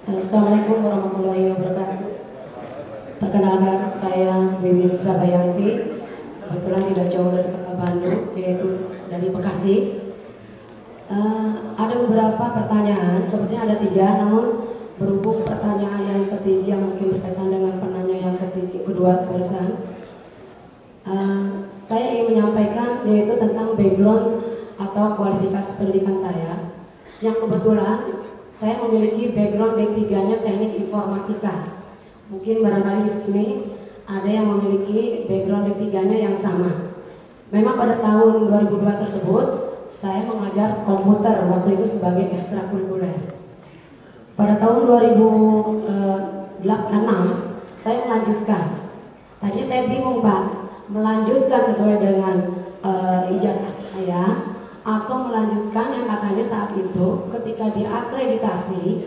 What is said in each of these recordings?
Assalamualaikum warahmatullahi wabarakatuh. Perkenalkan, saya Wiwin Zabayanti. Kebetulan tidak jauh dari kota Bandung, yaitu dari Bekasi. Ada beberapa pertanyaan, sepertinya ada 3, namun berhubung pertanyaan yang ketiga mungkin berkaitan dengan penanya yang kedua barusan. Saya ingin menyampaikan yaitu tentang background atau kualifikasi pendidikan saya, yang kebetulan saya memiliki background D3-nya teknik informatika. Mungkin barangkali di sini ada yang memiliki background D3-nya yang sama. Memang pada tahun 2002 tersebut saya mengajar komputer waktu itu sebagai ekstrakurikuler. Pada tahun 2006 saya melanjutkan. Tadinya saya bingung, Pak, melanjutkan sesuai dengan ijazah saya atau melanjutkan yang katanya saat itu ketika diakreditasi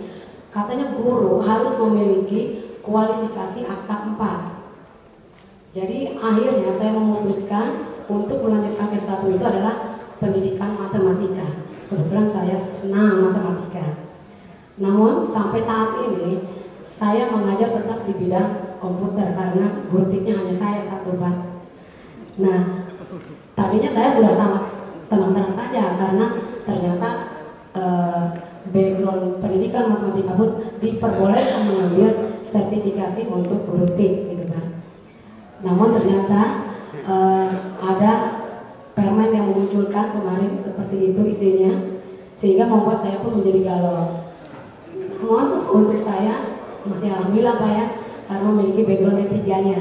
katanya guru harus memiliki kualifikasi akta 4. Jadi akhirnya saya memutuskan untuk melanjutkan S1 itu adalah pendidikan matematika. Kebetulan saya senang matematika. Namun sampai saat ini saya mengajar tetap di bidang komputer karena guru tiknya hanya saya satu, Pak. Nah, tadinya saya sudah sangat tenang-tenang saja karena ternyata background pendidikan matematika pun diperbolehkan mengambil sertifikasi untuk guru TIK gitu kan. Namun ternyata ada permen yang memunculkan kemarin seperti itu isinya, sehingga membuat saya pun menjadi galau. Namun untuk saya masih alhamdulillah, Pak, ya, karena memiliki background D3-nya.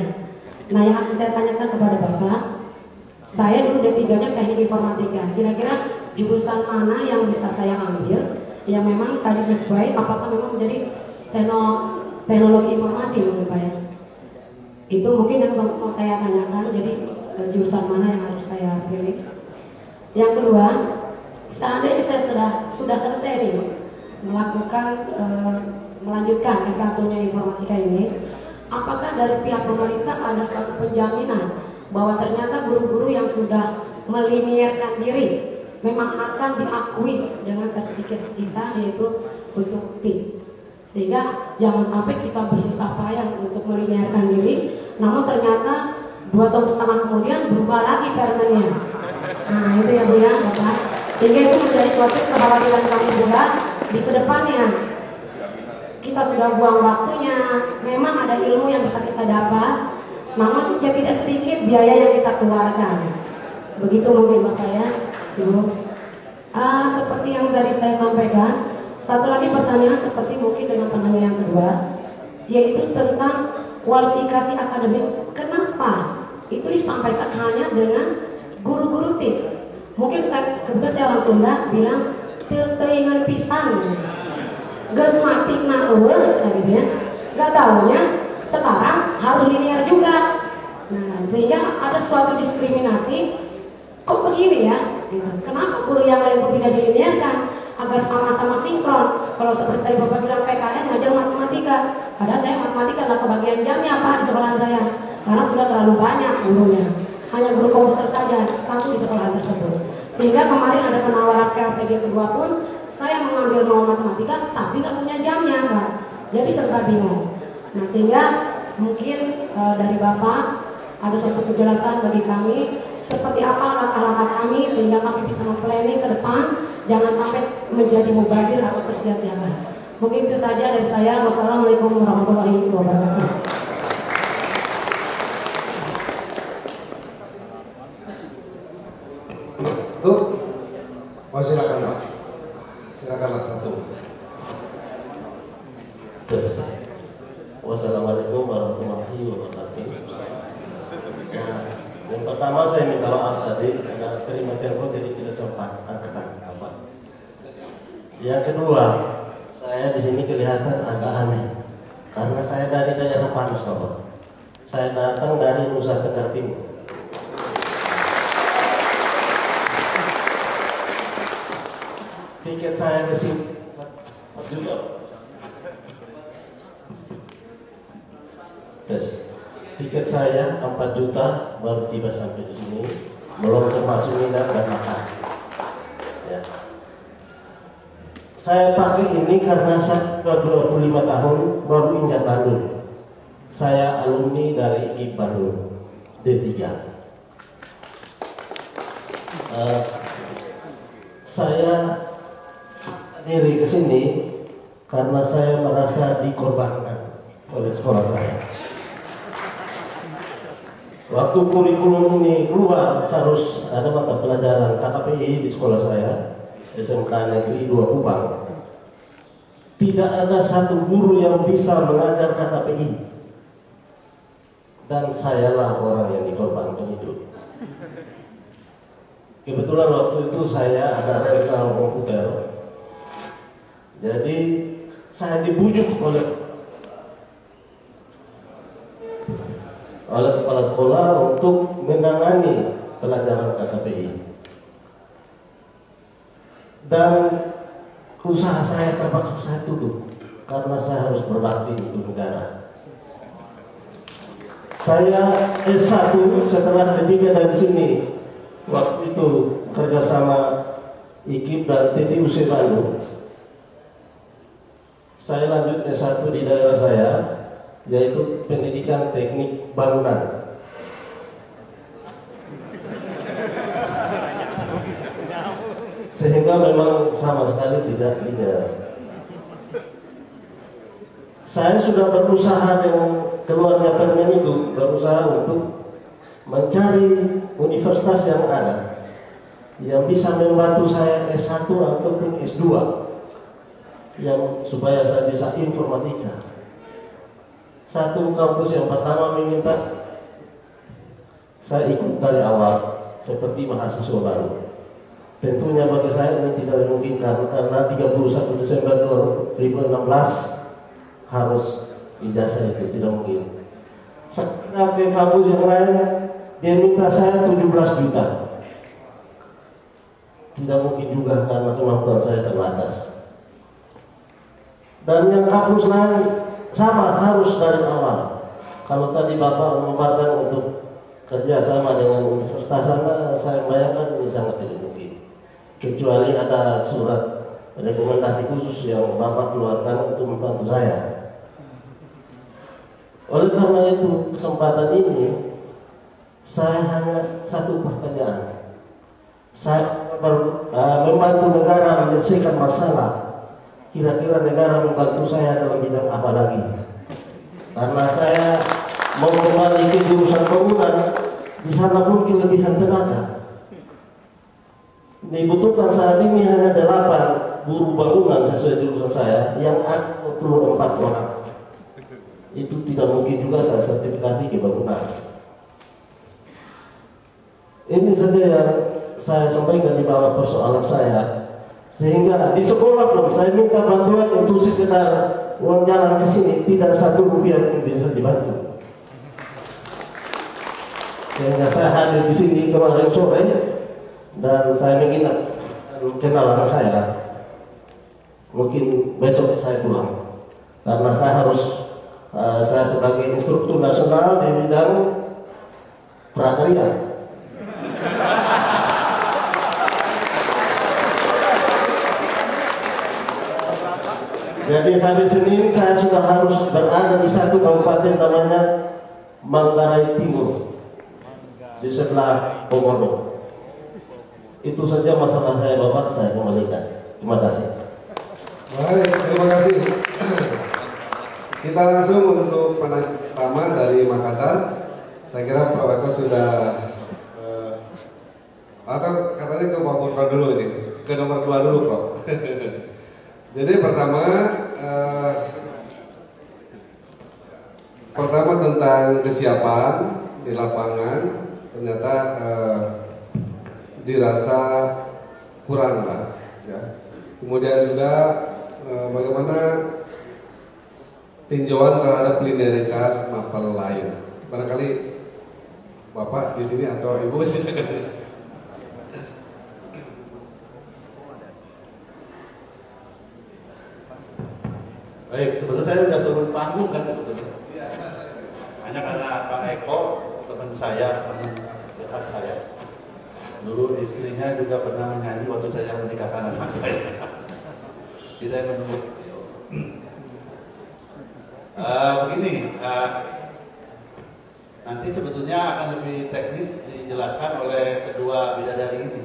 Nah, yang akan saya tanyakan kepada Bapak, saya dulu D3-nya teknik informatika. Kira-kira jurusan mana yang bisa saya ambil yang memang tadi sesuai, apakah memang menjadi teknologi informasi menurut Pak, ya? Itu mungkin yang mau saya tanyakan, jadi jurusan mana yang harus saya pilih. Yang kedua, seandainya saya sudah selesai nih melakukan melanjutkan S1-nya informatika ini, apakah dari pihak pemerintah ada suatu penjaminan bahwa ternyata guru-guru yang sudah melinierkan diri memang akan diakui dengan sertifikat kita yaitu untuk TIK, sehingga jangan sampai kita bersusah payah untuk melinierkan diri namun ternyata 2 tahun setengah kemudian berubah lagi permennya. Nah itu ya Bu ya Bapak, sehingga itu menjadi suatu kekhawatiran kami juga di kedepannya. Kita sudah buang waktunya, memang ada ilmu yang bisa kita dapat, namun ya tidak sedikit biaya yang kita keluarkan. Begitu mungkin Bapak, ya Ibu. Seperti yang tadi saya sampaikan, satu lagi pertanyaan seperti mungkin dengan penanya yang kedua, yaitu tentang kualifikasi akademik. Kenapa itu disampaikan hanya dengan guru-guru TIK? Mungkin kebetulan orang Sunda bilang teuingan pisan, geus mati na eueuh gitu ya. Gak taunya sekarang harus linear juga. Nah, sehingga ada suatu diskriminasi. Kok begini ya? Gitu. Kenapa guru yang lain kok tidak dilinearkan agar sama-sama sinkron? Kalau seperti tadi Bapak bilang PKN ngajar matematika, padahal saya matematika nggak kebagian jamnya Pak di sekolah saya, karena sudah terlalu banyak gurunya. Hanya guru komputer saja satu di sekolah tersebut. Sehingga kemarin ada penawaran KLPG kedua pun saya mengambil mau matematika tapi nggak punya jamnya Pak. Jadi serba bingung. Nah sehingga mungkin dari Bapak ada suatu kejelasan bagi kami seperti apa langkah-langkah kami sehingga kami bisa memplanning ke depan, jangan sampai menjadi mubazir atau tersia-siakan. Mungkin itu saja dari saya. Wassalamualaikum warahmatullahi wabarakatuh. Bu, mau silakan Pak. Silakanlah satu. Terus, wassalamualaikum warahmatullahi wabarakatuh. Yang pertama saya minta maaf tadi karena terima telepon jadi tidak sempat angkat apa. Yang kedua, saya di sini kelihatan agak aneh karena saya dari daerah Panis, Bapak. Saya datang dari Nusa Tenggara Timur. Tiket saya ke sini juga. Yes. Tiket saya 4 juta baru tiba sampai di sini, belum termasuk minat dan makan. Ya. Saya pakai ini karena saya sudah 25 tahun baru injak Bandung. Saya alumni dari IKIP Bandung D3. Saya diri ke sini karena saya merasa dikorbankan oleh sekolah saya. Waktu kurikulum ini keluar harus ada mata pelajaran KKPI di sekolah saya, SMK Negeri 2 Kupang. Tidak ada satu guru yang bisa mengajar KKPI. Dan sayalah orang yang dikorbankan itu. Kebetulan waktu itu saya ada rekal komputer. Jadi saya dibujuk oleh kepala sekolah untuk menangani pelajaran KKPI. Dan usaha saya terpaksa saya tutup karena saya harus berbakti untuk negara. Saya S1 setelah D3 dari sini. Waktu itu kerjasama IKIP dan TTUC Bandung. Saya lanjut S1 di daerah saya, yaitu pendidikan teknik bangunan. Sehingga memang sama sekali tidak linear. Saya sudah berusaha dengan keluarnya Permen itu, berusaha untuk mencari universitas yang ada yang bisa membantu saya S1 ataupun S2 yang supaya saya bisa informatika. Satu kampus yang pertama meminta saya ikut dari awal seperti mahasiswa baru. Tentunya bagi saya ini tidak memungkinkan karena 31 Desember 2016 harus ijazah itu tidak mungkin. Sekarang ke kampus yang lain dia minta saya 17 juta. Tidak mungkin juga karena kemampuan saya terbatas. Dan yang kampus lain sama harus dari awal. Kalau tadi Bapak memaparkan untuk kerjasama dengan universitas sana, saya bayangkan ini sangat tidak mungkin. Kecuali ada surat rekomendasi khusus yang Bapak keluarkan untuk membantu saya. Oleh karena itu, kesempatan ini saya hanya satu pertanyaan. Saya membantu negara menyelesaikan masalah. Kira-kira negara membantu saya dalam bidang apa lagi? Karena saya mau kembali ke jurusan bangunan, di sana mungkin kelebihan tenaga. Dibutuhkan saat ini hanya 8 guru bangunan sesuai jurusan saya yang ada 24 orang. Itu tidak mungkin juga saya sertifikasi ke bangunan. Ini saja yang saya sampaikan di bawah persoalan saya. Sehingga di sekolah pun saya minta bantuan untuk sekedar uang jalan ke sini, tidak satu rupiah pun bisa dibantu. Sehingga saya hadir di sini kemarin sore dan saya menginap kenalan saya. Mungkin besok saya pulang karena saya harus saya sebagai instruktur nasional di bidang prakarya. Jadi hari Senin saya sudah harus berada di satu kabupaten namanya Manggarai Timur di sebelah Komodo. Itu saja masalah saya Bapak, saya kembalikan. Terima kasih. Baik, terima kasih. Kita langsung untuk penanya pertama dari Makassar. Saya kira Prof. Eko sudah atau katanya ke Pak Purba dulu ini, ke nomor 2 dulu Prof. Jadi pertama tentang kesiapan di lapangan ternyata dirasa kurang lah, ya. Kemudian juga bagaimana tinjauan terhadap linearitas mapel lain. Barangkali Bapak di sini atau Ibu silakan. Baik, sebetulnya saya sudah turun panggung kan sebetulnya. Hanya karena Pak Eko, teman saya, teman dekat saya, dulu istrinya juga pernah menyanyi waktu saya menikahkan anak saya. Jadi saya menunggu. Begini, nanti sebetulnya akan lebih teknis dijelaskan oleh kedua bidadari ini.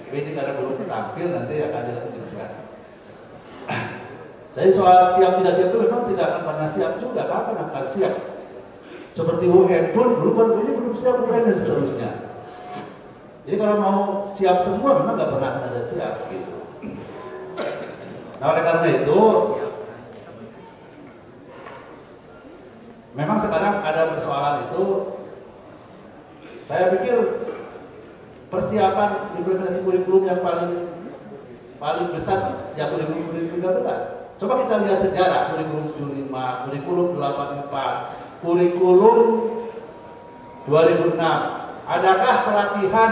Ini karena belum tampil nanti akan dijelaskan. Jadi soal siap tidak siap itu memang tidak akan pernah siap juga. Kapan akan siap? Seperti UN pun belum siap UN dan seterusnya. Jadi kalau mau siap semua memang nggak pernah ada siap gitu. Nah oleh karena itu memang sekarang ada persoalan itu. Saya pikir persiapan implementasi kurikulum yang paling besar itu yang kurikulum 2013. Coba kita lihat sejarah kurikulum 75, kurikulum 84, kurikulum 2006. Adakah pelatihan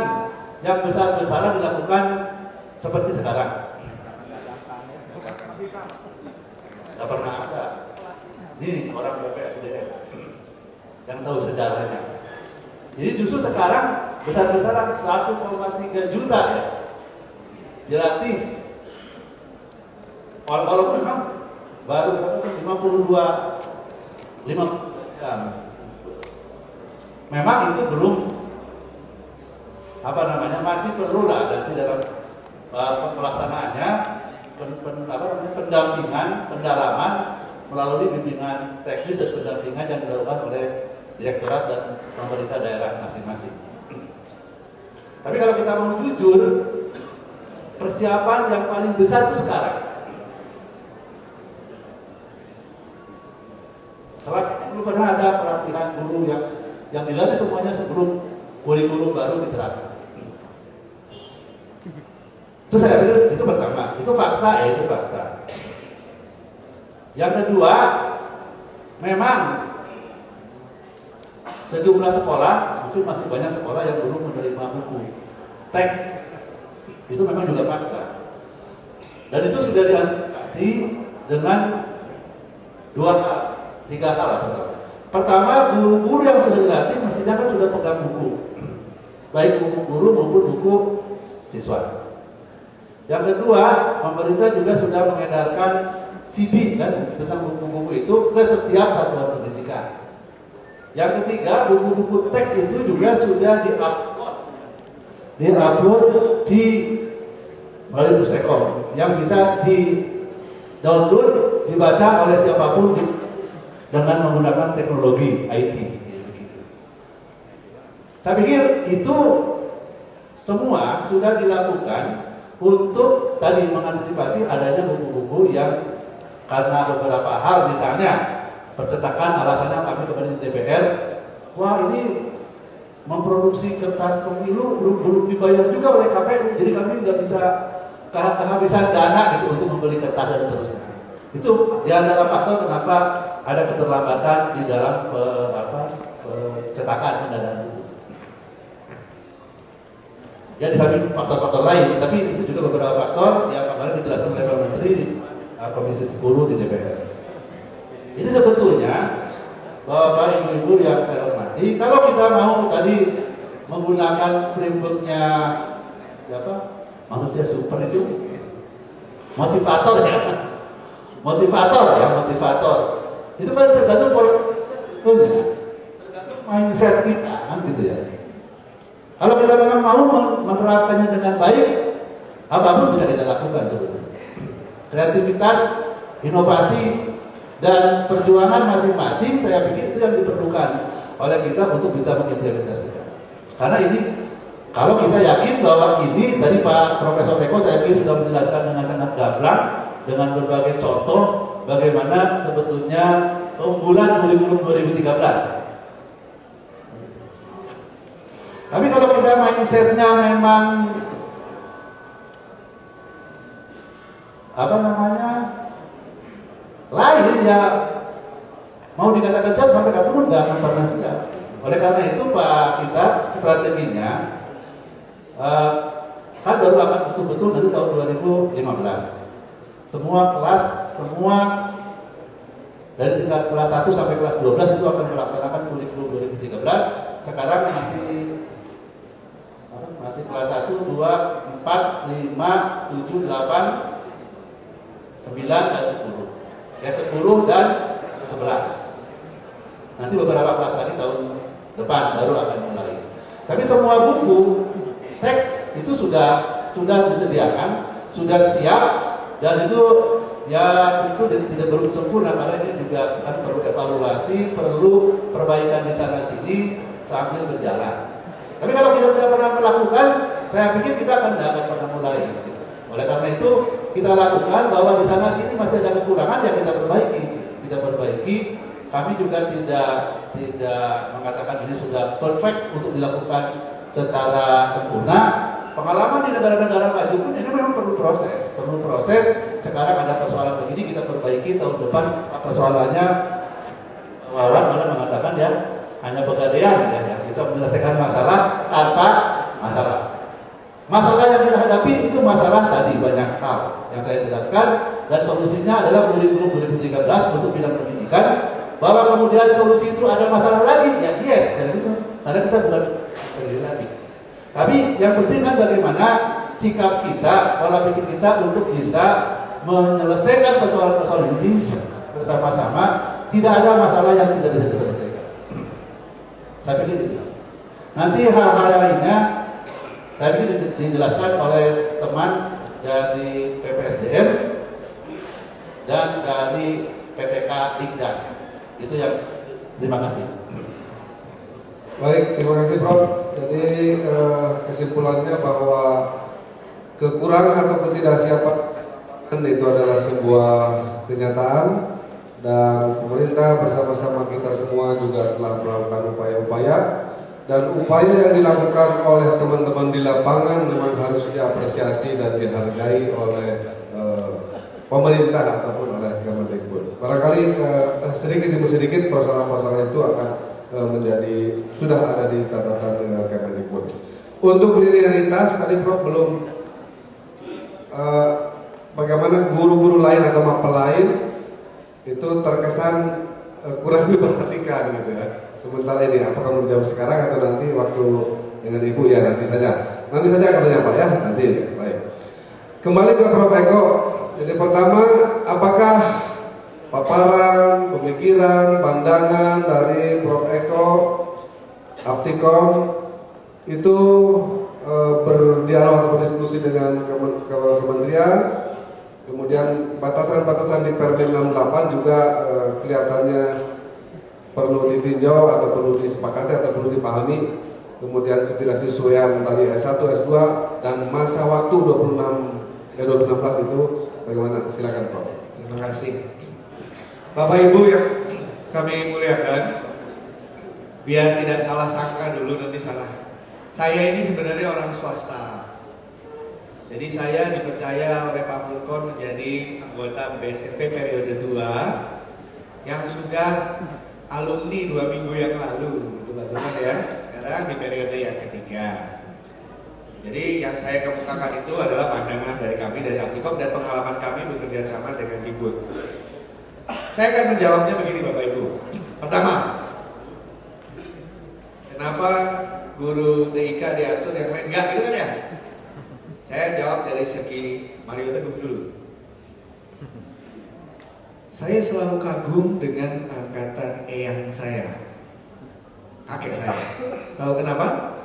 yang besar-besaran dilakukan seperti sekarang? Tidak pernah ada. Ini orang BPSDM yang tahu sejarahnya. Jadi justru sekarang besar-besaran 1,3 juta ya dilatih. Walaupun memang baru 52 jam. Memang itu belum masih perlu lah nanti dalam pelaksanaannya pendampingan, pendalaman melalui bimbingan teknis dan pendampingan yang dilakukan oleh direktorat dan pemerintah daerah masing-masing. Tapi kalau kita mau jujur, persiapan yang paling besar itu sekarang. Setelah belum pernah ada pelatihan guru yang dilatih semuanya sebelum kurikulum baru diterapkan. Itu saya pikir itu pertama, itu fakta ya, itu fakta. Yang kedua, memang sejumlah sekolah, mungkin masih banyak sekolah yang belum menerima buku teks. Itu memang juga fakta. Dan itu sudah diantisipasi dengan tiga hal. Pertama, guru-guru yang sudah dilatih mestinya kan sudah pegang buku, baik buku guru maupun buku siswa. Yang kedua, pemerintah juga sudah mengedarkan CD kan tentang buku-buku itu ke setiap satuan pendidikan. Yang ketiga, buku-buku teks itu juga sudah diupload di melalui Pustekom yang bisa di-download, dibaca oleh siapapun dengan menggunakan teknologi IT. Saya pikir itu semua sudah dilakukan untuk tadi mengantisipasi adanya buku-buku yang karena beberapa hal, misalnya percetakan, alasannya kami kepada DPR, wah ini memproduksi kertas pemilu belum dibayar juga oleh KPU, jadi kami nggak bisa kehabisan dana gitu untuk membeli kertas dan seterusnya. Itu diantara faktor kenapa ada keterlambatan di dalam cetakan pendanaan buku. Ya di samping faktor-faktor lain, tapi itu juga beberapa faktor yang kemarin dijelaskan oleh Pak Menteri Komisi 10 di DPR. Ini sebetulnya Bapak Ibu-Ibu yang saya hormati, kalau kita mau tadi menggunakan frameworknya siapa? Manusia super itu motivator ya. Motivator. Itu kan tergantung tergantung mindset kita kan gitu ya. Kalau kita memang mau menerapkannya dengan baik, apapun bisa kita lakukan sebetulnya. Kreativitas, inovasi, dan perjuangan masing-masing, saya pikir itu yang diperlukan oleh kita untuk bisa mengimplementasikan. Karena ini, kalau kita yakin bahwa ini, tadi Pak Profesor Eko saya pikir sudah menjelaskan dengan sangat gamblang, dengan berbagai contoh, bagaimana sebetulnya keunggulan kurikulum 2013. Tapi kalau kita mindsetnya memang lain ya, mau dikatakan siap sampai kapan nggak akan pernah siap. Oleh karena itu Pak, kita strateginya kan baru akan betul-betul nanti tahun 2015. Semua kelas, dari tingkat kelas 1 sampai kelas 12 itu akan melaksanakan kurikulum 2013. Sekarang masih kelas 1, 2, 4, 5, 7, 8, 9 dan 10. Ya 10 dan 11. Nanti beberapa kelas lagi tahun depan baru akan mulai. Tapi semua buku teks itu sudah disediakan, sudah siap, dan itu ya tentu tidak belum sempurna karena ini juga kan perlu evaluasi, perlu perbaikan di sana sini sambil berjalan. Tapi kalau kita tidak pernah melakukan, saya pikir kita akan tidak akan pernah mulai. Oleh karena itu kita lakukan bahwa di sana sini masih ada kekurangan yang kita perbaiki. Kami juga tidak mengatakan ini sudah perfect untuk dilakukan secara sempurna. Pengalaman di negara-negara maju pun ini memang perlu proses. Sekarang ada persoalan begini kita perbaiki, tahun depan persoalannya Wawan malah mengatakan ya hanya pegadaian ya, bisa menyelesaikan masalah tanpa masalah. Masalah yang kita hadapi itu masalah tadi banyak hal yang saya jelaskan, dan solusinya adalah 2013 untuk bidang pendidikan. Bahwa kemudian solusi itu ada masalah lagi, ya yes, dan itu karena kita bukan sendiri lagi. Tapi yang penting kan bagaimana sikap kita, pola pikir kita untuk bisa menyelesaikan persoalan-persoalan ini bersama-sama. Tidak ada masalah yang tidak bisa diselesaikan. Saya pikir itu. Nanti hal-hal lainnya saya pikir dijelaskan oleh teman dari PPSDM dan dari PTK Dikdas. Itu yang terima kasih. Baik, terima kasih Prof. Jadi kesimpulannya bahwa kekurangan atau ketidaksiapan itu adalah sebuah kenyataan, dan pemerintah bersama-sama kita semua juga telah melakukan upaya-upaya, dan upaya yang dilakukan oleh teman-teman di lapangan memang harus diapresiasi dan dihargai oleh pemerintah ataupun oleh Kemendikbud. Barangkali sedikit demi sedikit persoalan-persoalan itu akan menjadi sudah ada di catatan Kemendikbud. Untuk linearitas tadi Prof belum bagaimana guru-guru lain atau mapel lain itu terkesan kurang diperhatikan gitu ya. Sementara ini apakah mau dijawab sekarang atau nanti waktu dengan Ibu ya nanti saja katanya Pak ya nanti. Baik. Kembali ke Prof Eko. Jadi pertama, apakah paparan, pemikiran, pandangan dari Prof Eko, Aptikom itu berdialog atau berdiskusi dengan kementerian, kemudian batasan-batasan di Permen 68 juga kelihatannya perlu ditinjau atau perlu disepakati atau perlu dipahami, kemudian ketidaksesuaian tadi S1, S2 dan masa waktu 2016 itu bagaimana? Silakan Prof. Terima kasih. Bapak Ibu yang kami muliakan, biar tidak salah sangka dulu nanti salah. Saya ini sebenarnya orang swasta. Jadi saya dipercaya oleh Pak Fulkon menjadi anggota BSNP periode 2 yang sudah alumni 2 minggu yang lalu, teman-teman ya. Sekarang di periode yang ketiga. Jadi yang saya kemukakan itu adalah pandangan dari kami dari Aptikom dan pengalaman kami bekerja sama dengan Dikbud. Saya akan menjawabnya begini Bapak Ibu. Pertama, kenapa guru TIK diatur yang lain enggak gitu kan ya? Saya jawab dari segi Mario Teguh dulu. Saya selalu kagum dengan angkatan eyang saya, kakek saya. Tahu kenapa?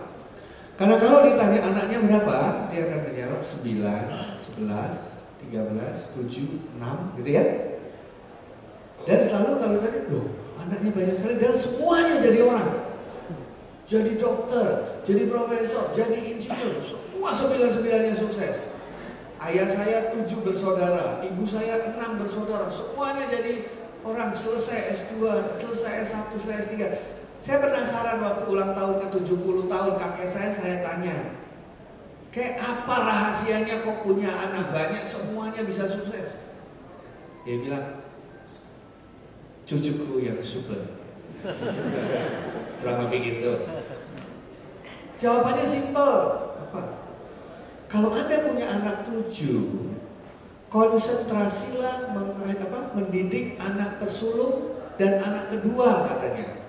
Karena kalau ditanya anaknya berapa, dia akan menjawab 9, 11, 13, 7, 6 gitu ya. Dan selalu kalau tadi, loh anaknya banyak sekali dan semuanya jadi orang. Jadi dokter, jadi profesor, jadi insinyur, semua 9-9-nya sukses. Ayah saya 7 bersaudara, ibu saya 6 bersaudara, semuanya jadi orang, selesai S2, selesai S1, selesai S3. Saya penasaran waktu ulang tahun ke-70 tahun kakek saya tanya, kayak apa rahasianya kok punya anak banyak semuanya bisa sukses? Dia bilang, cucuku yang super. Kurang lebih gitu. Jawabannya simpel. Apa? Kalau Anda punya anak 7, konsentrasilah mendidik anak tersulung dan anak kedua katanya.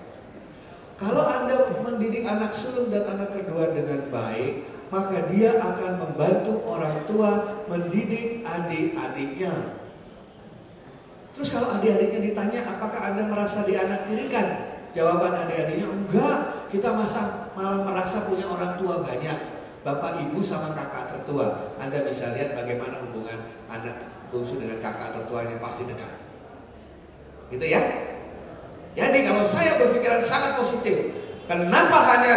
Kalau Anda mendidik anak sulung dan anak kedua dengan baik, maka dia akan membantu orang tua mendidik adik-adiknya. Terus kalau adik-adiknya ditanya, apakah Anda merasa dianaktirikan? Jawaban adik-adiknya, enggak. Kita malah merasa punya orang tua banyak. Bapak, ibu, sama kakak tertua. Anda bisa lihat bagaimana hubungan anak bungsu dengan kakak tertuanya, pasti dekat. Gitu ya. Jadi kalau saya berpikiran sangat positif, kenapa hanya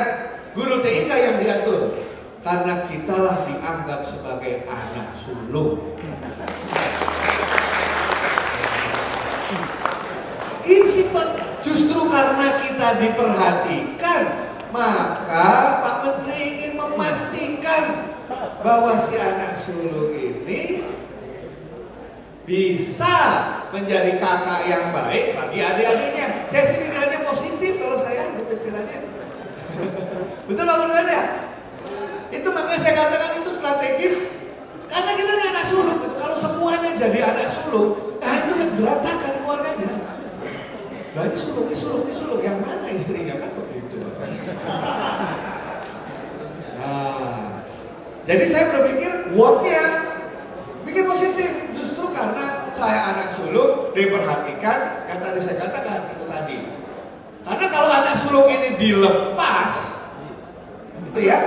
guru TIK yang diatur? Karena kitalah dianggap sebagai anak sulung. Ini sifat, justru karena kita diperhatikan, maka Pak Menteri ingin memastikan bahwa si anak sulung ini bisa menjadi kakak yang baik bagi adik-adiknya. Saya sih pikirannya positif kalau saya, itu istilahnya. Betul Pak Menteri ya? Itu makanya saya katakan itu strategis, karena kita ini anak sulung. Kalau semuanya jadi anak sulung, nah itu kan berantakan keluarganya. Nah ini sulung, yang mana istrinya, kan begitu. Nah, jadi saya berpikir worknya bikin positif, justru karena saya anak sulung diperhatikan, yang tadi saya katakan itu tadi. Karena kalau anak sulung ini dilepas, gitu ya,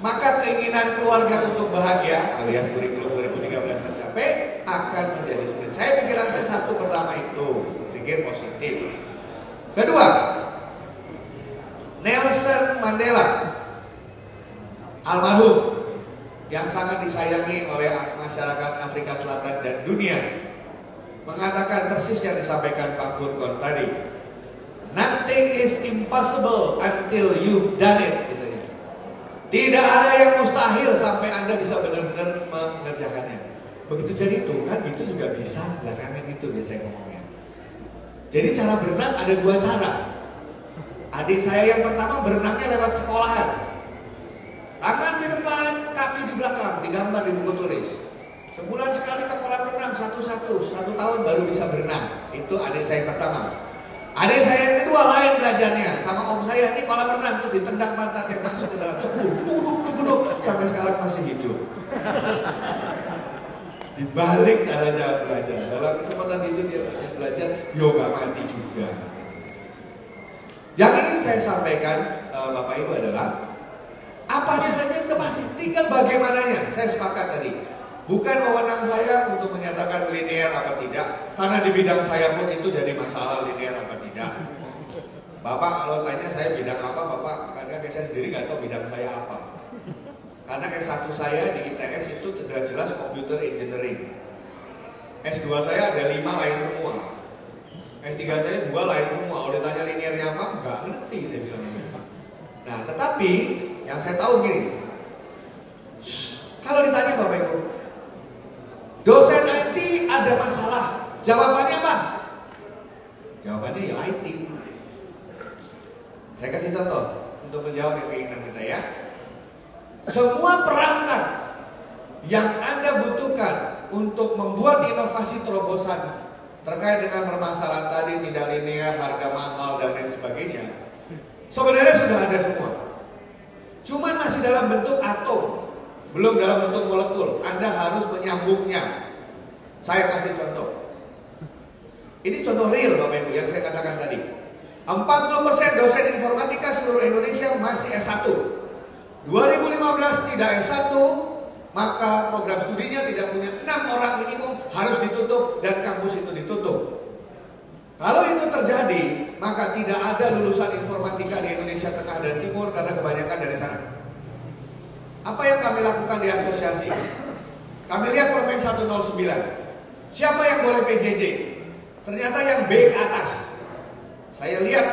maka keinginan keluarga untuk bahagia alias kurikulum 2013 tercapai akan menjadi sulit. Saya pikiran saya satu pertama itu pikir positif. Kedua, Nelson Mandela almarhum yang sangat disayangi oleh masyarakat Afrika Selatan dan dunia mengatakan persis yang disampaikan Pak Furkon tadi. Nothing is impossible until you've done it. Tidak ada yang mustahil sampai Anda bisa benar-benar mengerjakannya. Begitu jadi itu kan, itu juga bisa belakangan itu biasanya ngomongnya. Jadi cara berenang ada dua cara. Adik saya yang pertama berenangnya lewat sekolahan. Tangan di depan, kaki di belakang, digambar di buku tulis. Sebulan sekali ke kolam renang satu-satu, 1 tahun baru bisa berenang. Itu adik saya yang pertama. Adik saya yang kedua lain belajarnya, sama om saya ini kolam renang tuh ditendang pantat yang masuk ke dalam cekuduk, sampai sekarang masih hidup. Dibalik caranya belajar, dalam kesempatan itu dia belajar yoga mati juga. Yang ingin saya sampaikan Bapak Ibu adalah apanya saja itu pasti, tinggal bagaimananya. Saya sepakat tadi. Bukan wewenang saya untuk menyatakan linear apa tidak, karena di bidang saya pun itu jadi masalah linear apa tidak. Bapak kalau tanya saya bidang apa, Bapak akan kaget, saya sendiri nggak tahu bidang saya apa. Karena S1 saya di ITS itu jelas computer engineering. S2 saya ada 5 lain semua. S3 saya 2 lain semua. Kalau ditanya linearnya apa, nggak ngerti saya bilang. Nah, tetapi yang saya tahu gini, kalau ditanya Bapak Ibu, dosen IT ada masalah, jawabannya apa? Jawabannya ya IT. Saya kasih contoh untuk menjawab keinginan kita ya. Semua perangkat yang Anda butuhkan untuk membuat inovasi terobosan terkait dengan permasalahan tadi, tidak linear, harga mahal dan lain sebagainya, sebenarnya sudah ada semua. Cuman masih dalam bentuk atom, belum dalam bentuk molekul. Anda harus menyambungnya. Saya kasih contoh. Ini contoh real Bapak Ibu yang saya katakan tadi. 40% dosen informatika seluruh Indonesia masih S1. 2015 tidak S1, maka program studinya tidak punya 6 orang minimum, harus ditutup dan kampus itu ditutup. Kalau itu terjadi, maka tidak ada lulusan informatika di Indonesia Tengah dan Timur karena kebanyakan dari sana. Apa yang kami lakukan di asosiasi? Kami lihat Permen 109. Siapa yang boleh PJJ? Ternyata yang B ke atas. Saya lihat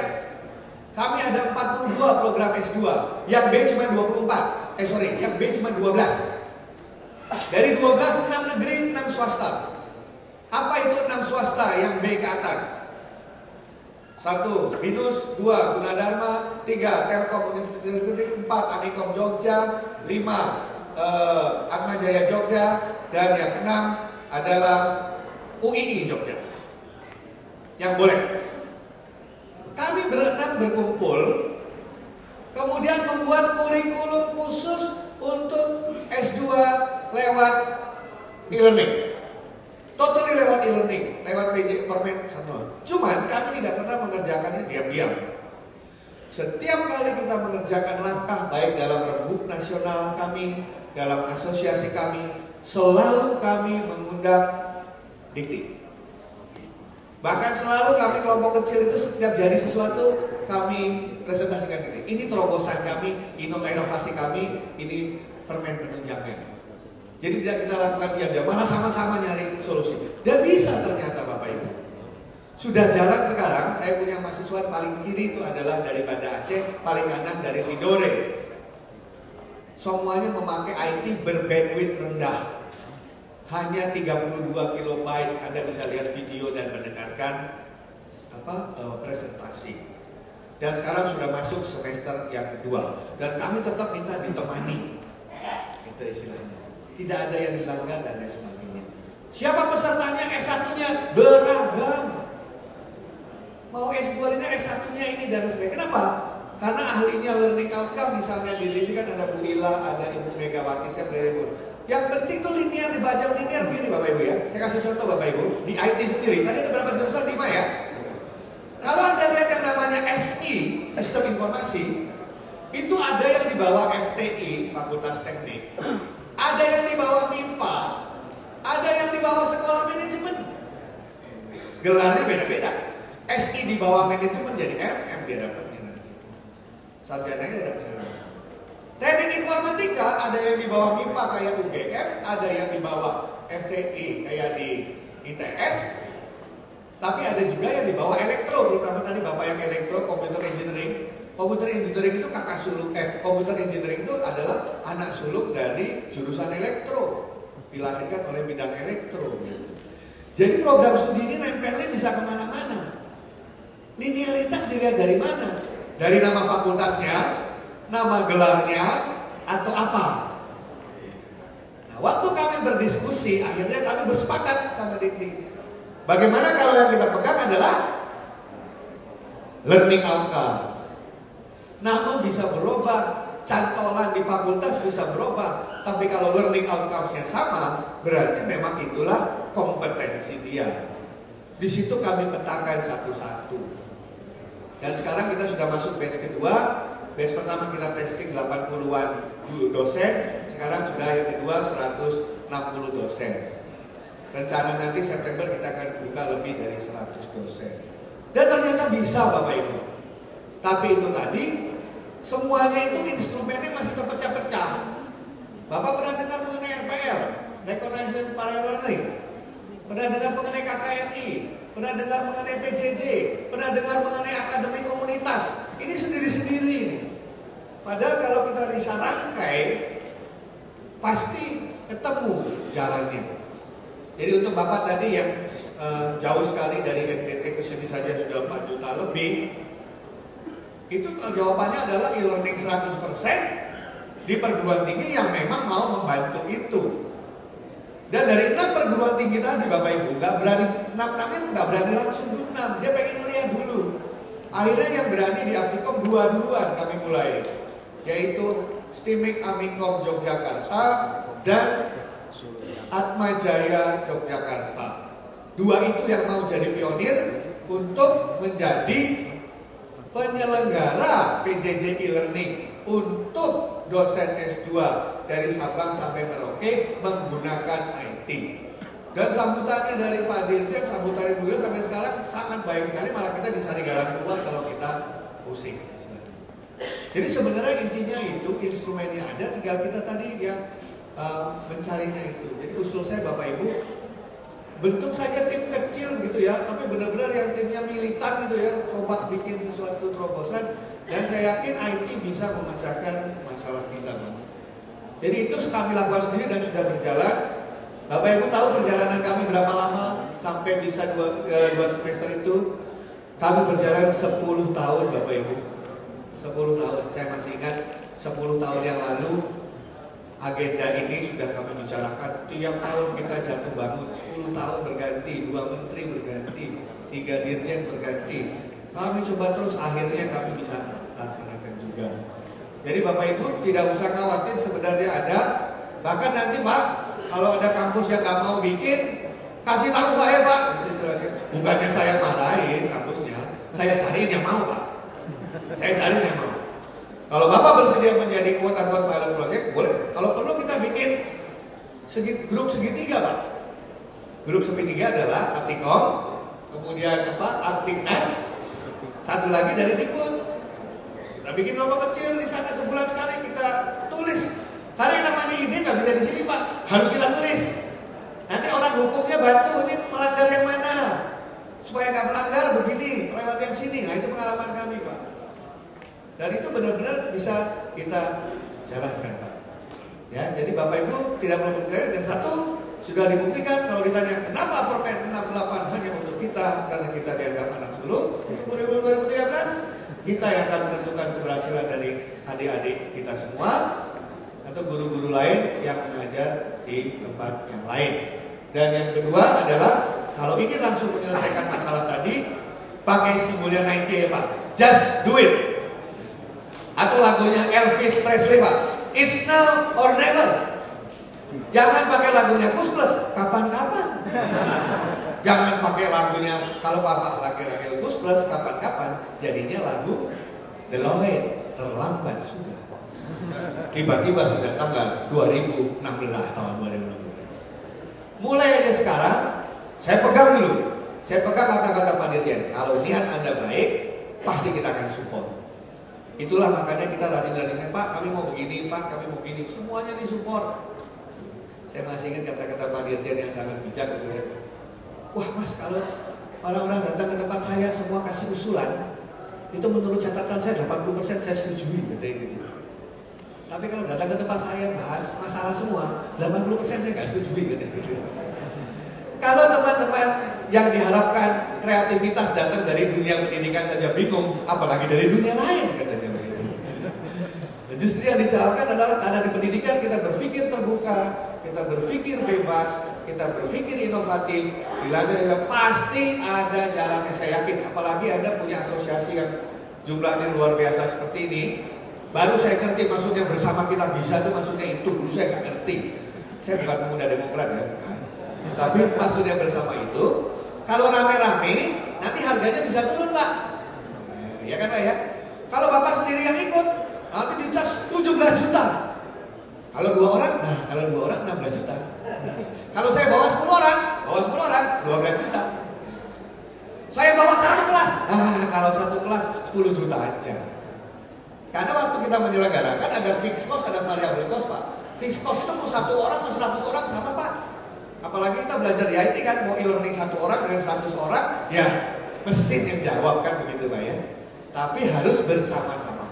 kami ada 42 program S2, yang B cuma 24. Yang B cuma 12. Dari 12, 6 negeri, 6 swasta. Apa itu 6 swasta yang B ke atas? 1. BINUS, 2. Gunadarma, 3. Telkom Universitas, 4. Amikom Jogja, 5. Atmajaya Jogja, dan yang 6 adalah UII Jogja. Yang boleh. Kami berenam berkumpul, kemudian membuat kurikulum khusus untuk S2 lewat e-learning. Totally lewat e-learning. lewat Permen 10. Cuman kami tidak pernah mengerjakannya diam-diam. Setiap kali kita mengerjakan langkah baik dalam rembuk nasional kami, dalam asosiasi kami, selalu kami mengundang dikti. Bahkan selalu kami kelompok kecil itu setiap jadi sesuatu kami presentasikan dikti. Ini terobosan kami, inovasi kami, ini permen penunjangnya. Jadi tidak kita lakukan diam-diam, malah sama-sama nyari solusi. Dan bisa ternyata Bapak Ibu. Sudah jalan sekarang, saya punya mahasiswa paling kiri itu adalah dari Banda Aceh, paling kanan dari Tidore. Semuanya memakai IT berbandwidth rendah. Hanya 32 KB, Anda bisa lihat video dan mendengarkan presentasi. Dan sekarang sudah masuk semester yang kedua. Dan kami tetap minta ditemani. Itu istilahnya. Tidak ada yang dilanggar dan lain sebagainya. Siapa pesertanya? S1-nya beragam. Mau S2-nya, S1-nya ini dan lain sebagainya. Kenapa? Karena ahlinya learning outcome, misalnya di sini kan ada Bu Ila, ada Ibu Megawati, saya beri. Yang penting tuh linear, dibaca linear begini Bapak Ibu ya. Saya kasih contoh Bapak Ibu, di IT sendiri, tadi ada berapa jurusan? 5 ya. Kalau Anda lihat yang namanya SI, Sistem Informasi, itu ada yang di bawah FTI, Fakultas Teknik, ada yang di bawah MIPA, ada yang di bawah Sekolah Manajemen. Gelarnya beda-beda. SI di bawah manajemen jadi MM dia dapatnya nanti. Sarjananya ada bisa. Teknik informatika ada yang di bawah MIPA kayak UGM, ada yang di bawah FTI kayak di ITS. Tapi ada juga yang di bawah elektro, terutama tadi Bapak yang elektro, computer engineering. Computer engineering itu kakak sulung, computer engineering itu adalah anak sulung dari jurusan elektro, dilahirkan oleh bidang elektro. Jadi program studi ini nempelnya bisa kemana-mana. Linearitas dilihat dari mana? Dari nama fakultasnya, nama gelarnya, atau apa? Nah, waktu kami berdiskusi, akhirnya kami bersepakat sama Dikti. Bagaimana kalau yang kita pegang adalah learning outcome? Nama bisa berubah, cantolan di fakultas bisa berubah, tapi kalau learning outcomes-nya sama, berarti memang itulah kompetensi dia. Di situ kami petakan satu-satu. Dan sekarang kita sudah masuk batch kedua. Batch pertama kita testing 80-an dosen, sekarang sudah yang kedua 160 dosen. Rencana nanti September kita akan buka lebih dari 100 dosen. Dan ternyata bisa Bapak Ibu. Tapi itu tadi, semuanya itu instrumennya masih terpecah-pecah. Bapak pernah dengar mengenai RPL, Recognition Parallel Learning? Pernah dengar mengenai KKNI? Pernah dengar mengenai PJJ? Pernah dengar mengenai akademi komunitas? Ini sendiri-sendiri. Padahal kalau kita bisa rangkai, pasti ketemu jalannya. Jadi untuk Bapak tadi yang jauh sekali dari NTT ke sini saja sudah 4 juta lebih, itu jawabannya adalah e-learning 100% di perguruan tinggi yang memang mau membantu itu. Dan dari 6 perguruan tinggi tadi Bapak Ibu nggak berani, 6-6-nya nggak berani langsung dunam, dia pengen ngeliat dulu. Akhirnya yang berani di Aptikom 2 duluan kami mulai, yaitu STIMIK Amikom Yogyakarta dan Atmajaya Yogyakarta. 2 itu yang mau jadi pionir untuk menjadi penyelenggara PJJ e-learning untuk dosen S2 dari Sabang sampai Merauke menggunakan IT. Dan sambutannya dari Pak Dirjen, sambutan Ibu Guru sampai sekarang sangat baik sekali, malah kita bisa digarap keluar kalau kita pusing. Jadi sebenarnya intinya itu instrumennya ada, tinggal kita tadi yang mencarinya itu. Jadi usul saya Bapak Ibu, bentuk saja tim kecil gitu ya, tapi benar-benar yang timnya militan gitu ya, coba bikin sesuatu terobosan. Dan saya yakin IT bisa memecahkan masalah kita, Bang. Jadi itu kami lakukan sendiri dan sudah berjalan. Bapak Ibu tahu perjalanan kami berapa lama sampai bisa 2 semester itu? Kami berjalan 10 tahun Bapak Ibu. 10 tahun, saya masih ingat 10 tahun yang lalu agenda ini sudah kami bicarakan. Tiap tahun kita jatuh bangun, 10 tahun berganti, 2 menteri berganti, 3 dirjen berganti. Kami coba terus, akhirnya kami bisa laksanakan juga. Jadi Bapak Ibu tidak usah khawatir, sebenarnya ada. Bahkan nanti Pak, kalau ada kampus yang nggak mau bikin, kasih tahu saya Pak. Bukannya saya marahin kampusnya, saya cariin yang mau Pak. Saya cariin yang mau. Kalau Bapak bersedia menjadi quote-unquote pilot project, boleh. Kalau perlu kita bikin grup segitiga Pak. Grup segitiga adalah Aptikom, kemudian Aptiknas, satu lagi dari Dikbud. Kita bikin kelompok kecil di sana sebulan sekali kita tulis. Karena yang namanya ide nggak bisa di sini Pak, harus kita tulis. Nanti orang hukumnya bantu, ini melanggar yang mana? Supaya nggak melanggar begini, lewat yang sini. Nah itu pengalaman kami Pak. Dan itu benar-benar bisa kita jalankan Pak. Ya, jadi Bapak Ibu tidak perlu percaya. Dan satu sudah dibuktikan kalau ditanya kenapa Permen 68 hanya untuk kita, karena kita dianggap anak sulung. Untuk 2013 kita yang akan menentukan keberhasilan dari adik-adik kita semua atau guru-guru lain yang mengajar di tempat yang lain. Dan yang kedua adalah kalau ingin langsung menyelesaikan masalah tadi, pakai simbolnya Nike ya Pak. Just do it. Atau lagunya Elvis Presley Pak. It's now or never. Jangan pakai lagunya Kus Plus, kapan-kapan. Jangan pakai lagunya kalau Bapak laki-laki Kus Plus, kapan-kapan. Jadinya lagu Deloitte, terlambat sudah. Tiba-tiba sudah tanggal 2016 tahun 2016. Mulai aja sekarang, saya pegang dulu. Saya pegang kata-kata Pak Dirjen. Kalau niat Anda baik, pasti kita akan support. Itulah makanya kita rajin-rajin, Pak kami mau begini, Pak kami mau begini. Semuanya disupport. Saya masih ingat kata-kata Pak Dirjen yang sangat bijak gitu ya. Wah Mas, kalau orang-orang datang ke tempat saya semua kasih usulan, itu menurut catatan saya 80% saya setujui gitu. Tapi kalau datang ke tempat saya bahas masalah semua, 80% saya nggak setuju gitu. Kalau teman-teman yang diharapkan kreativitas datang dari dunia pendidikan saja bingung, apalagi dari dunia lain katanya begitu. Justru yang dijawabkan adalah karena di pendidikan kita berpikir terbuka, kita berpikir bebas, kita berpikir inovatif. Bila saya pasti ada jalannya, saya yakin. Apalagi Anda punya asosiasi yang jumlahnya luar biasa seperti ini. Baru saya ngerti maksudnya bersama kita bisa itu maksudnya itu. Dulu saya nggak ngerti. Saya bukan pemuda Demokrat ya. Tapi maksudnya bersama itu, kalau rame-rame nanti harganya bisa turun Pak. Ya kan Pak ya? Kalau Bapak sendiri yang ikut, nanti dicas 17 juta. Kalau 2 orang, nah kalau 2 orang 16 juta. Kalau saya bawa 10 orang 12 juta. Saya bawa 1 kelas, nah kalau 1 kelas 10 juta aja. Karena waktu kita menyelenggarakan ada fixed cost, ada variable cost Pak. Fixed cost itu mau 1 orang, mau 100 orang sama Pak. Apalagi kita belajar di IT kan, mau e-learning 1 orang dengan 100 orang, ya mesin yang jawab kan begitu Pak ya. Tapi harus bersama-sama.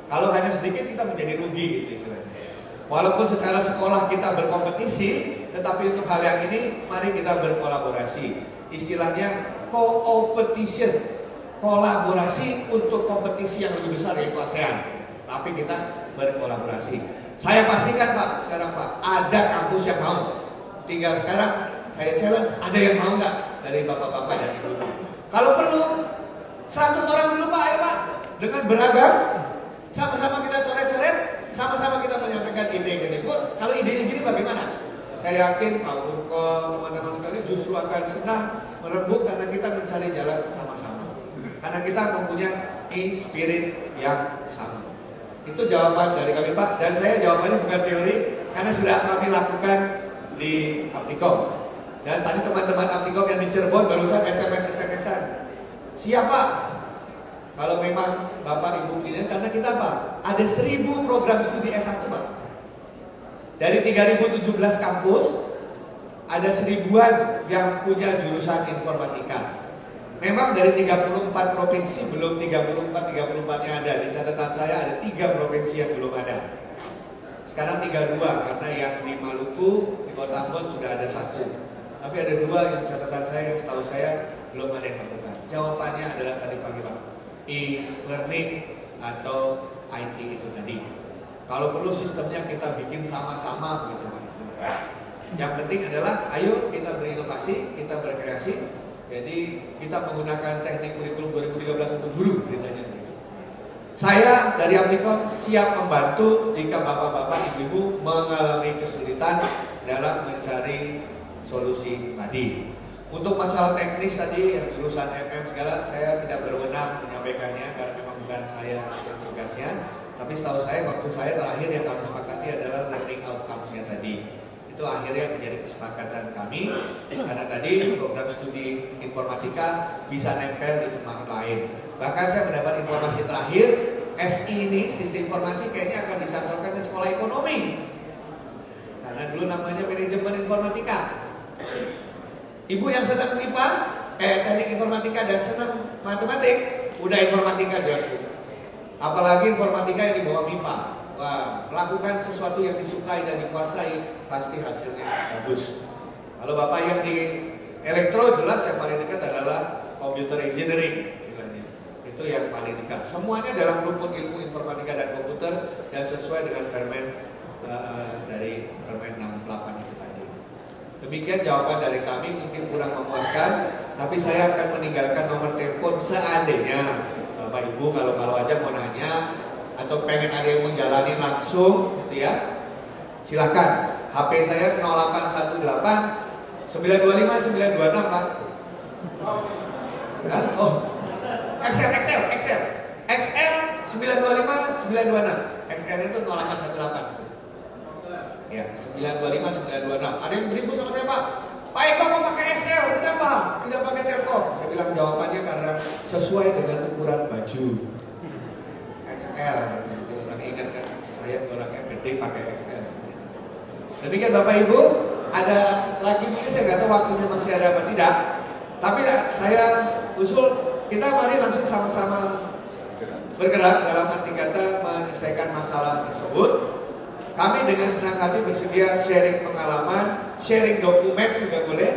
Kalau hanya sedikit kita menjadi rugi gitu istilahnya. Walaupun secara sekolah kita berkompetisi, tetapi untuk hal yang ini mari kita berkolaborasi. Istilahnya co-opetition. Kolaborasi untuk kompetisi yang lebih besar yaitu ASEAN. Tapi kita berkolaborasi. Saya pastikan Pak, sekarang Pak, ada kampus yang mau. Tinggal sekarang saya challenge, ada yang mau nggak dari bapak-bapak dan ibu? Kalau perlu 100 orang dulu Pak, ayo Pak. Dengan beragam, sama-sama kita coret-coret, sama-sama kita menyampaikan ide ke Dikbud. Kalau idenya gini bagaimana? Saya yakin Pak Urko, teman-teman sekalian justru akan senang merembuk karena kita mencari jalan sama-sama. Karena kita mempunyai spirit yang sama. Itu jawaban dari kami Pak. Dan saya jawabannya bukan teori, karena sudah kami lakukan di Aptikom. Dan tadi teman-teman Aptikom yang di Cirebon barusan SMS-an. Siapa? Kalau memang Bapak Ibu ini, karena kita Pak, ada 1000 program studi S1 Pak. Dari 3017 kampus, ada 1000-an yang punya jurusan informatika. Memang dari 34 provinsi belum 34 yang ada. Di catatan saya ada 3 provinsi yang belum ada. Sekarang tinggal 2 karena yang di Maluku, di Kota Ambon sudah ada 1. Tapi ada 2 yang catatan saya, yang setahu saya belum ada yang tertukar. Jawabannya adalah tadi pagi Pak, e-learning atau IT itu tadi. Kalau perlu sistemnya kita bikin sama-sama begitu Pak. Yang penting adalah ayo kita berinovasi, kita berkreasi. Jadi kita menggunakan teknik kurikulum 2013 untuk guru ceritanya begitu. Saya dari Aptikom siap membantu jika bapak-bapak ibu-ibu mengalami kesulitan dalam mencari solusi tadi. Untuk masalah teknis tadi yang jurusan MM segala saya tidak berwenang menyampaikannya karena memang bukan saya yang tugasnya. Tapi setahu saya waktu saya terakhir yang kami sepakati adalah learning outcomes-nya tadi. Itu akhirnya menjadi kesepakatan kami karena tadi program studi informatika bisa nempel di tempat lain. Bahkan saya mendapat informasi terakhir SI ini sistem informasi kayaknya akan dicantumkan di sekolah ekonomi karena dulu namanya manajemen informatika. Ibu yang senang MIPA, teknik informatika dan senang matematik, udah informatika jelas Bu. Apalagi informatika yang dibawa MIPA. Wah, melakukan sesuatu yang disukai dan dikuasai pasti hasilnya bagus. Kalau Bapak yang di elektro jelas yang paling dekat adalah computer engineering istilahnya. Itu yang paling dekat. Semuanya dalam rumpun ilmu informatika dan komputer dan sesuai dengan permen dari permen 68 itu tadi. Demikian jawaban dari kami, mungkin kurang memuaskan, tapi saya akan meninggalkan nomor telepon seandainya Bapak Ibu kalau aja mau nanya atau pengen ada yang mau jalanin langsung gitu ya. Silakan. HP saya 0818 925 926 Pak. Oh. XL 925 926. XL itu 0818. Ya, 925 926. Ada yang beribu sama saya, Pak. Pak Eko mau pakai XL, kenapa? Tidak pakai Telkom. Saya bilang jawabannya karena sesuai dengan ukuran baju. XL. Orang ingat kan, saya orangnya gede pakai XL. Demikian Bapak Ibu, ada lagi mungkin saya nggak tahu waktunya masih ada apa tidak. Tapi saya usul kita mari langsung sama-sama bergerak dalam arti kata menyelesaikan masalah tersebut. Kami dengan senang hati bersedia sharing pengalaman, sharing dokumen juga boleh,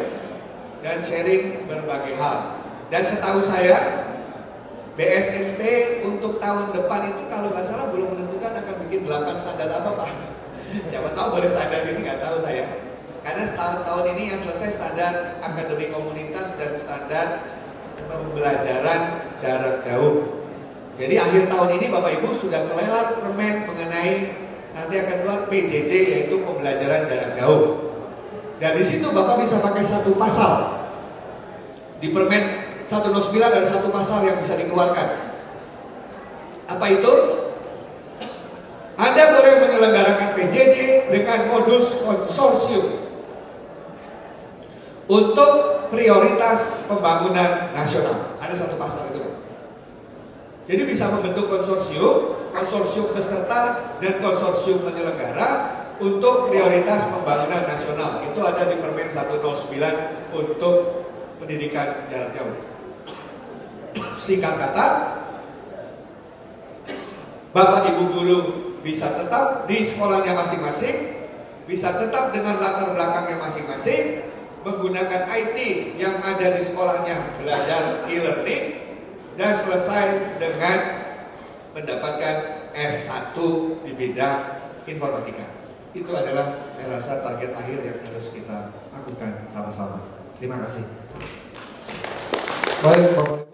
dan sharing berbagai hal. Dan setahu saya, BSNP untuk tahun depan itu kalau nggak salah belum menentukan akan bikin 8 standar apa Pak. Siapa tahu boleh standar ini, nggak tahu saya. Karena tahun ini yang selesai standar akademi komunitas dan standar pembelajaran jarak jauh. Jadi akhir tahun ini Bapak Ibu sudah kelar permen mengenai nanti akan keluar PJJ yaitu pembelajaran jarak jauh. Dan di situ Bapak bisa pakai satu pasal. Di permen 109 ada satu pasal yang bisa dikeluarkan. Apa itu? Anda boleh menyelenggarakan PJJ dengan modus konsorsium untuk prioritas pembangunan nasional. Ada satu pasal itu. Jadi bisa membentuk konsorsium peserta dan konsorsium penyelenggara untuk prioritas pembangunan nasional. Itu ada di Permen 109 untuk pendidikan jarak jauh. Singkat kata, Bapak Ibu guru bisa tetap di sekolahnya masing-masing, bisa tetap dengan latar belakangnya masing-masing, menggunakan IT yang ada di sekolahnya, belajar e-learning, dan selesai dengan mendapatkan S1 di bidang informatika. Itu adalah saya rasa target akhir yang harus kita lakukan sama-sama. Terima kasih. Baik, Bapak.